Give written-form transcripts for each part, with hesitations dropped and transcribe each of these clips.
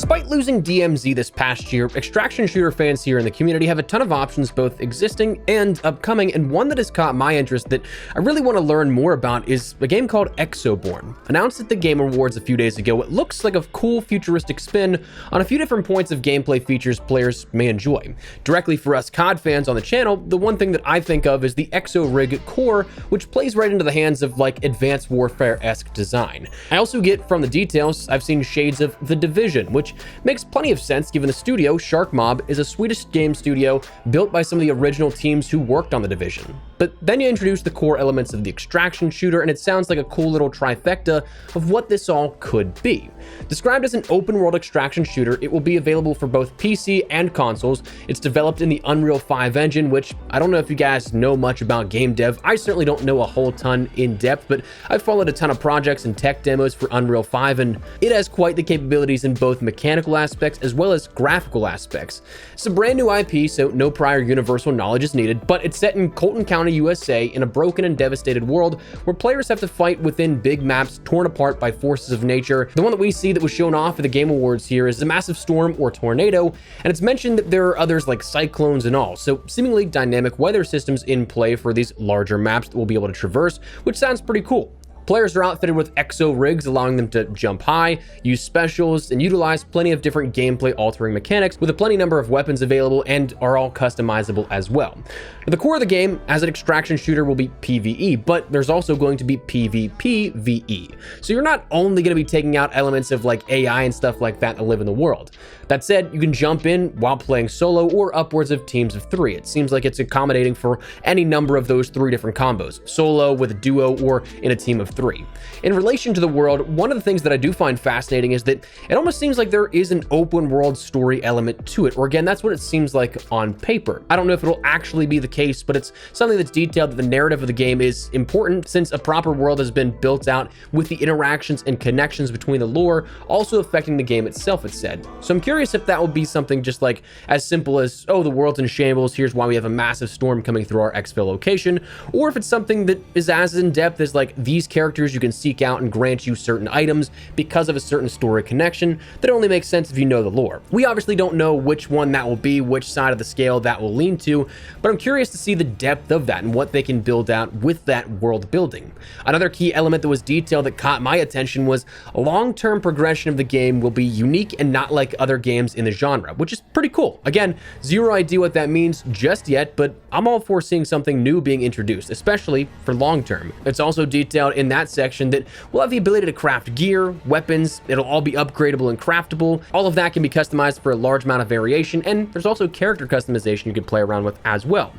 Despite losing DMZ this past year, extraction shooter fans here in the community have a ton of options, both existing and upcoming, and one that has caught my interest that I really want to learn more about is a game called Exoborne. Announced at the Game Awards a few days ago, it looks like a cool futuristic spin on a few different points of gameplay features players may enjoy. Directly for us COD fans on the channel, the one thing that I think of is the Exo Rig core, which plays right into the hands of like Advanced Warfare-esque design. I also get from the details, I've seen shades of The Division, which makes plenty of sense given the studio, Shark Mob, is a Swedish game studio built by some of the original teams who worked on The Division. But then you introduce the core elements of the extraction shooter, and it sounds like a cool little trifecta of what this all could be. Described as an open-world extraction shooter, it will be available for both PC and consoles. It's developed in the Unreal 5 engine, which I don't know if you guys know much about game dev. I certainly don't know a whole ton in depth, but I've followed a ton of projects and tech demos for Unreal 5, and it has quite the capabilities in both mechanical aspects as well as graphical aspects. It's a brand new IP, so no prior universal knowledge is needed, but it's set in Colton County, USA, in a broken and devastated world where players have to fight within big maps torn apart by forces of nature. The one that we see that was shown off at the Game Awards here is a massive storm or tornado, and it's mentioned that there are others like cyclones and all, so seemingly dynamic weather systems in play for these larger maps that we'll be able to traverse, which sounds pretty cool. Players are outfitted with exo rigs, allowing them to jump high, use specials, and utilize plenty of different gameplay altering mechanics with a plenty number of weapons available and are all customizable as well. The core of the game as an extraction shooter will be PvE, but there's also going to be PvPvE. So you're not only going to be taking out elements of like AI and stuff like that live in the world. That said, you can jump in while playing solo or upwards of teams of 3. It seems like it's accommodating for any number of those 3 different combos, solo, with a duo, or in a team of 3. In relation to the world, one of the things that I do find fascinating is that it almost seems like there is an open world story element to it, or again, that's what it seems like on paper. I don't know if it'll actually be the case, but it's something that's detailed that the narrative of the game is important since a proper world has been built out with the interactions and connections between the lore also affecting the game itself, it's said. So I'm curious if that will be something just like as simple as, oh, the world's in shambles, here's why we have a massive storm coming through our exfil location, or if it's something that is as in-depth as like these characters you can seek out and grant you certain items because of a certain story connection that only makes sense if you know the lore. We obviously don't know which one that will be, which side of the scale that will lean to, but I'm curious to see the depth of that and what they can build out with that world building. Another key element that was detailed that caught my attention was a long-term progression of the game will be unique and not like other games in the genre, which is pretty cool. Again, zero idea what that means just yet, but I'm all for seeing something new being introduced, especially for long-term. It's also detailed in that section that we'll have the ability to craft gear, weapons, it'll all be upgradable and craftable. All of that can be customized for a large amount of variation, and there's also character customization you can play around with as well.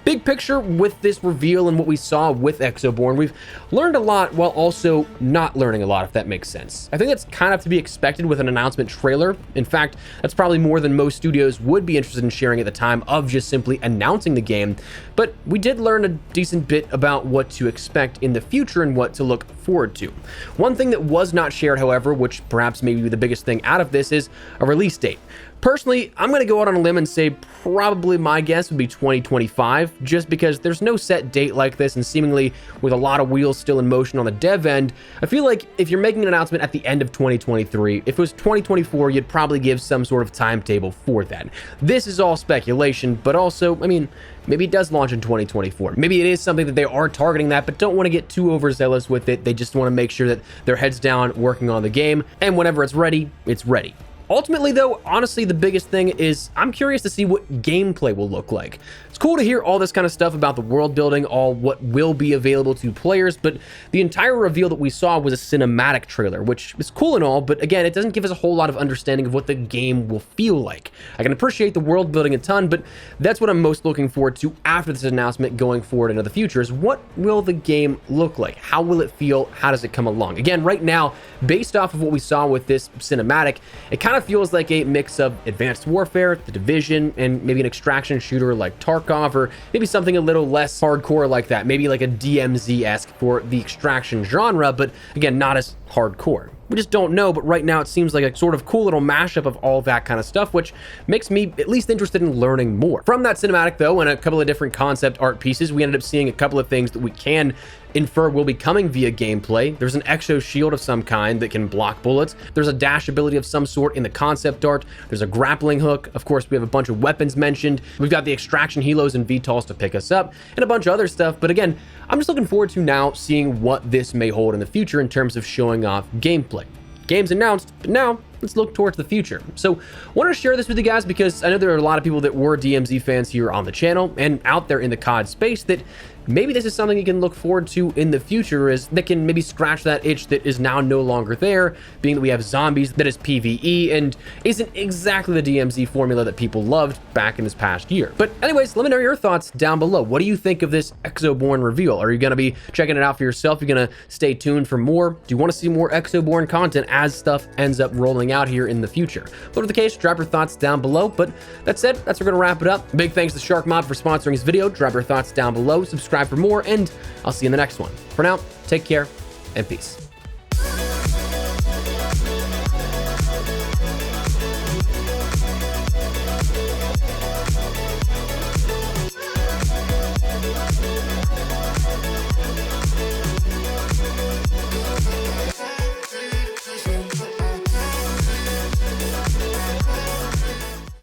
Big picture with this reveal and what we saw with Exoborne, we've learned a lot while also not learning a lot, if that makes sense. I think that's kind of to be expected with an announcement trailer. In fact, that's probably more than most studios would be interested in sharing at the time of just simply announcing the game. But we did learn a decent bit about what to expect in the future and what to look forward to. One thing that was not shared, however, which perhaps may be the biggest thing out of this, is a release date. Personally, I'm going to go out on a limb and say probably my guess would be 2025, just because there's no set date like this, and seemingly with a lot of wheels still in motion on the dev end, I feel like if you're making an announcement at the end of 2023, if it was 2024, you'd probably give some sort of timetable for that. This is all speculation, but also, I mean, maybe it does launch in 2024. Maybe it is something that they are targeting that, but don't want to get too overzealous with it. They just want to make sure that their heads down working on the game, and whenever it's ready, it's ready. Ultimately, though, honestly, the biggest thing is I'm curious to see what gameplay will look like. It's cool to hear all this kind of stuff about the world building, all what will be available to players, but the entire reveal that we saw was a cinematic trailer, which is cool and all, but again, it doesn't give us a whole lot of understanding of what the game will feel like. I can appreciate the world building a ton, but that's what I'm most looking forward to after this announcement going forward into the future is what will the game look like? How will it feel? How does it come along? Again, right now, based off of what we saw with this cinematic, it kind of feels like a mix of Advanced Warfare, The Division, and maybe an extraction shooter like Tarkov, or maybe something a little less hardcore like that, maybe like a DMZ-esque for the extraction genre, but again, not as hardcore. We just don't know, but right now it seems like a sort of cool little mashup of all that kind of stuff, which makes me at least interested in learning more. From that cinematic, though, and a couple of different concept art pieces, we ended up seeing a couple of things that we can Infer will be coming via gameplay. There's an exo shield of some kind that can block bullets. There's a dash ability of some sort in the concept art. There's a grappling hook. Of course, we have a bunch of weapons mentioned. We've got the extraction helos and VTOLs to pick us up, and a bunch of other stuff. But again, I'm just looking forward to now seeing what this may hold in the future in terms of showing off gameplay. Game's announced, but now let's look towards the future. So wanted to share this with you guys because I know there are a lot of people that were DMZ fans here on the channel and out there in the COD space that maybe this is something you can look forward to in the future, is that can maybe scratch that itch that is now no longer there, being that we have zombies that is PvE and isn't exactly the DMZ formula that people loved back in this past year. But anyways, let me know your thoughts down below. What do you think of this Exoborne reveal? Are you going to be checking it out for yourself? You're going to stay tuned for more? Do you want to see more Exoborne content as stuff ends up rolling out here in the future? Whatever the case, drop your thoughts down below. But that said, that's where we're going to wrap it up. Big thanks to Shark Mob for sponsoring this video. Drop your thoughts down below, subscribe for more, and I'll see you in the next one. For now, take care and peace.